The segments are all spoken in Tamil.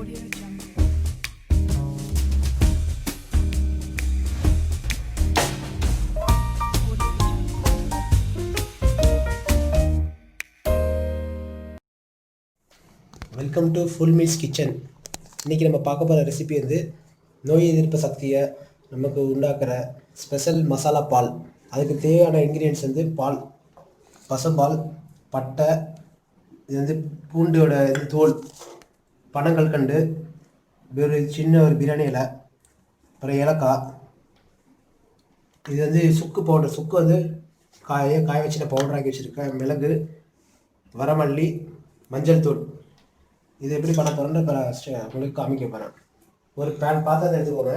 Welcome to full meals kitchen. இன்றைக்கி நம்ம பார்க்க போகிற ரெசிபி வந்து நோய் எதிர்ப்பு சக்தியை நமக்கு உண்டாக்குற ஸ்பெஷல் மசாலா பால். அதுக்கு தேவையான இன்க்ரீடியன்ஸ் வந்து பால், பசும்பால், பட்டை, இது வந்து பூண்டோட இது தோல், பனங்கல்கண்டு, ஒரு சின்ன ஒரு பிரியாணி இலை, அப்புறம் ஏலக்காய். இது வந்து சுக்கு பவுடர், சுக்கு வந்து காய வச்சுட்டு பவுடராக்கி வச்சுருக்கேன். மிளகு, வரமல்லி, மஞ்சள் தூள். இது எப்படி பண்ண போகிறோன்னு இப்போ உங்களுக்கு காமிக்க போகிறேன். ஒரு பாத்திரத்தை எடுத்துக்கோங்க.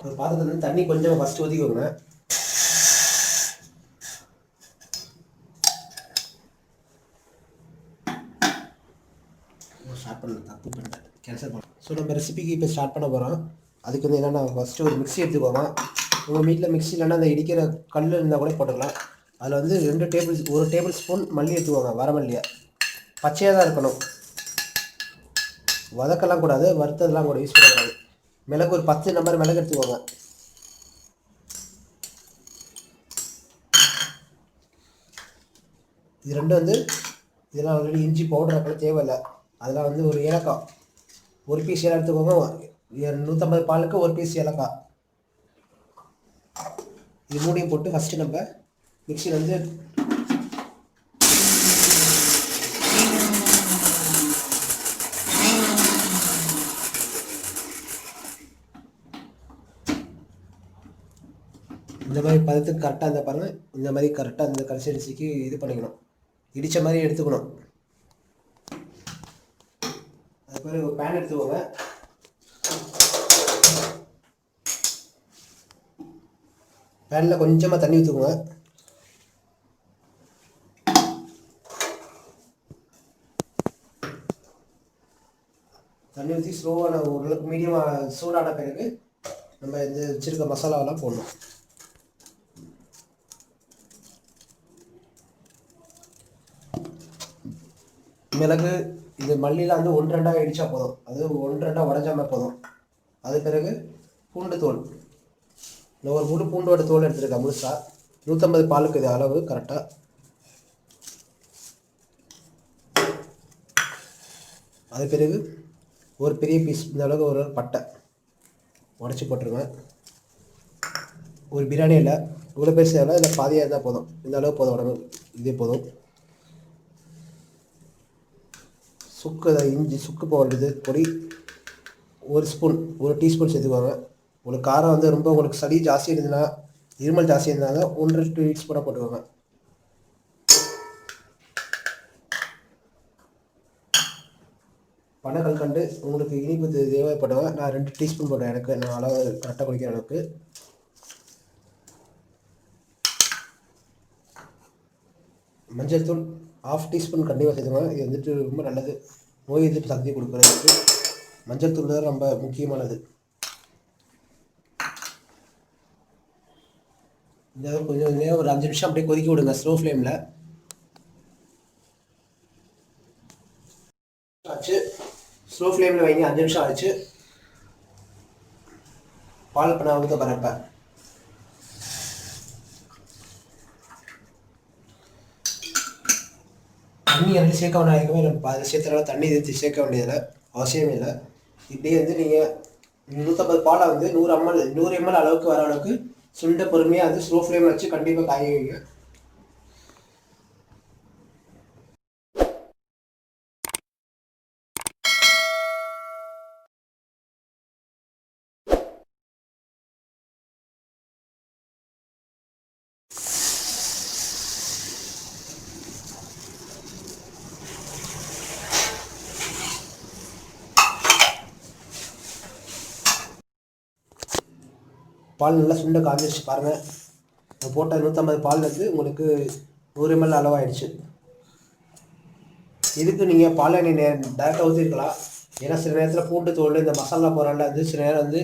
ஒரு பாத்திரத்தில் வந்து தண்ணி கொஞ்சம் ஃபஸ்ட்டு ஊற்றிக்கோங்க. ஸ்டார்ட் பண்ண தப்பு பண்ணிட்டேன், கேன்சல் பண்ண. ஸோ நம்ம ரெசிபிக்கு இப்போ ஸ்டார்ட் பண்ண போகிறோம். அதுக்கு வந்து என்னென்னா, ஃபஸ்ட்டு ஒரு மிக்ஸி எடுத்துக்கோங்க. உங்கள் வீட்டில் மிக்ஸி இல்லைன்னா அந்த இடிக்கிற கல் இருந்தால் கூட போட்டுக்கலாம். அதில் வந்து ஒரு டேபிள் ஸ்பூன் மல்லி எடுத்துக்கோங்க. வரமல்லியை பச்சையாக தான் இருக்கணும், வதக்கலாம் கூடாது, வறுத்ததெல்லாம் கூட யூஸ் பண்ணக்கூடாது. மிளகு ஒரு 10 நம்பர் மிளகு எடுத்துக்கோங்க. இது ரெண்டும் வந்து இதெல்லாம் ஆல்ரெடி இஞ்சி பவுடர் ஆக்கலாம் தேவையில்லை. அதெல்லாம் வந்து ஒரு ஏலக்காய், ஒரு பீஸ் ஏலக்காய் எடுத்துக்கோங்க. 150 பாலுக்கு ஒரு பீஸ் ஏலக்காய். இது மூணையும் போட்டு ஃபஸ்ட்டு நம்ம மிக்சியில் வந்து இந்த மாதிரி பதத்துக்கு கரெக்டாக இருந்தால் பாருங்கள். இந்த மாதிரி கரெக்டாக இந்த கன்சிஸ்டன்சிக்கு இது பண்ணிக்கணும், இடித்த மாதிரி எடுத்துக்கணும். அதுக்கு ஒரு பேன் எடுத்துக்கோங்க. பேனில் கொஞ்சமாக தண்ணி ஊற்றுக்கோங்க. தண்ணி ஊற்றி ஸ்லோவான ஓரளவுக்கு மீடியமாக சூடான பிறகு நம்ம இந்த வச்சுருக்க மசாலாவெல்லாம் போடணும். மிளகு, இது மல்லியில் வந்து 1-2 இடித்தா போதும், அது 1-2 உடஞ்சாமல் போதும். அது பிறகு பூண்டு தோல், நான் ஒரு முழு பூண்டோட தோல் எடுத்துருக்கேன் முழுசாக. 150 பாலுக்கு இது அளவு கரெக்டாக. அது பிறகு ஒரு பெரிய பீஸ் இந்த அளவுக்கு ஒரு பட்டை உடச்சி போட்டுருங்க. ஒரு பிரியாணி இல்லை, இவ்வளோ பேர் செய்யலாம், இல்லை பாதியாக இருந்தால் போதும். இந்த அளவு போதும், உடம்பு இதே போதும். சுக்கு, இஞ்சி சுக்கு பவுடர் பொடி ஒரு ஸ்பூன், ஒரு டீஸ்பூன் சேர்த்துக்குவாங்க. உங்களுக்கு காரம் வந்து ரொம்ப உங்களுக்கு சளி ஜாஸ்தி இருந்ததுன்னா, இருமல் ஜாஸ்தி இருந்தாங்க 1-2 டீஸ்பூனாக போட்டுக்கோங்க. பனங்கல்கண்டு உங்களுக்கு இனிப்பு தேவைப்படுவாங்க. நான் 2 டீஸ்பூன் போட்டேன், எனக்கு நான் அளவு கரெக்டாக குடிக்கிற அளவுக்கு. மஞ்சள் தூள் 1/2 டீஸ்பூன் கண்டிப்பாக சேர்த்துக்கோங்க. இது வந்துட்டு ரொம்ப நல்லது, நோய் எதிர்ப்பு சக்தி கொடுக்குறதுக்கு மஞ்சள் தூள் தான் ரொம்ப முக்கியமானது. இந்த கொஞ்சம் நேரம் ஒரு 5 நிமிஷம் அப்படியே கொதிக்க விடுங்க ஸ்லோ ஃப்ளேமில். ஆச்சு, ஸ்லோ ஃப்ளேமில் வைங்க. 5 நிமிஷம் ஆச்சு. பால் பண்ண ஊற்ற பரப்ப தண்ணி வந்து சேர்க்க வேண்டாம். இருக்குமே நம்ம அதில் சேர்த்துறதுல தண்ணி எதிர்த்து சேர்க்க வேண்டியதில்லை, அவசியமே இல்லை. இப்படியே வந்து நீங்கள் 150 பாலை வந்து 100 ml அளவுக்கு வர அளவுக்கு சுண்ட பொறுமையாக வந்து ஸ்லோ ஃப்ளேமில் வச்சு கண்டிப்பாக காய வைங்க. பால் நல்லா சுண்ட காஞ்சிச்சு பாருங்கள். போட்ட 150 பால் வந்து உங்களுக்கு 100 ml அளவாயிடுச்சு. இதுக்கு நீங்கள் பால் எண்ணெய் டேரெக்டாக ஊற்றிருக்கலாம். ஏன்னா சில நேரத்தில் பூண்டு தோல், இந்த மசாலா போகிறால வந்து சில நேரம் வந்து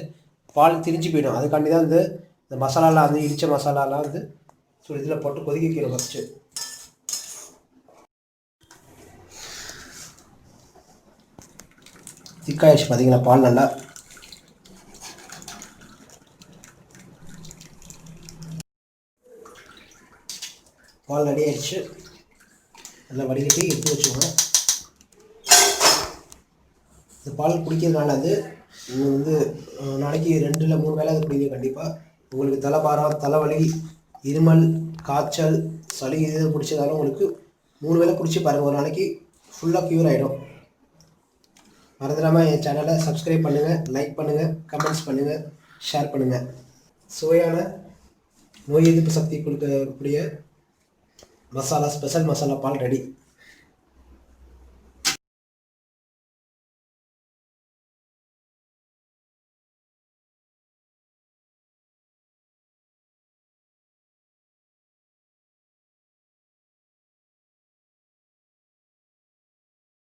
பால் திரிஞ்சு போயிடும். அதுக்காண்டி தான் வந்து இந்த மசாலாலாம் வந்து இடித்த மசாலாலாம் வந்து இதில் போட்டு கொதிக்க வைக்கணும் ஃபஸ்ட்டு. திக்காயிடுச்சு பார்த்தீங்களா பால் நல்லா. பால் ரெடி ஆயிடுச்சு. நல்லா வடிகட்டி எடுத்து வச்சுக்கோங்க. இந்த பால் குடிக்கிறதுனால நீங்கள் நாளைக்கு 2 இல்லை 3 வேளை குடிங்க. கண்டிப்பாக உங்களுக்கு தலைபாரம், தலைவலி, இருமல், காய்ச்சல், சளி இது பிடிச்சதாலும் உங்களுக்கு 3 வேளை குடிச்சு பாருங்கள். ஒரு நாளைக்கு ஃபுல்லாக க்யூர் ஆகிடும். மறந்துடாமல் என் சேனலை சப்ஸ்கிரைப் பண்ணுங்கள், லைக் பண்ணுங்கள், கமெண்ட்ஸ் பண்ணுங்கள், ஷேர் பண்ணுங்கள். சுவையான நோய் எதிர்ப்பு சக்தி கொடுக்கக்கூடிய ஸ்பெஷல் மசாலா பால் ரெடி.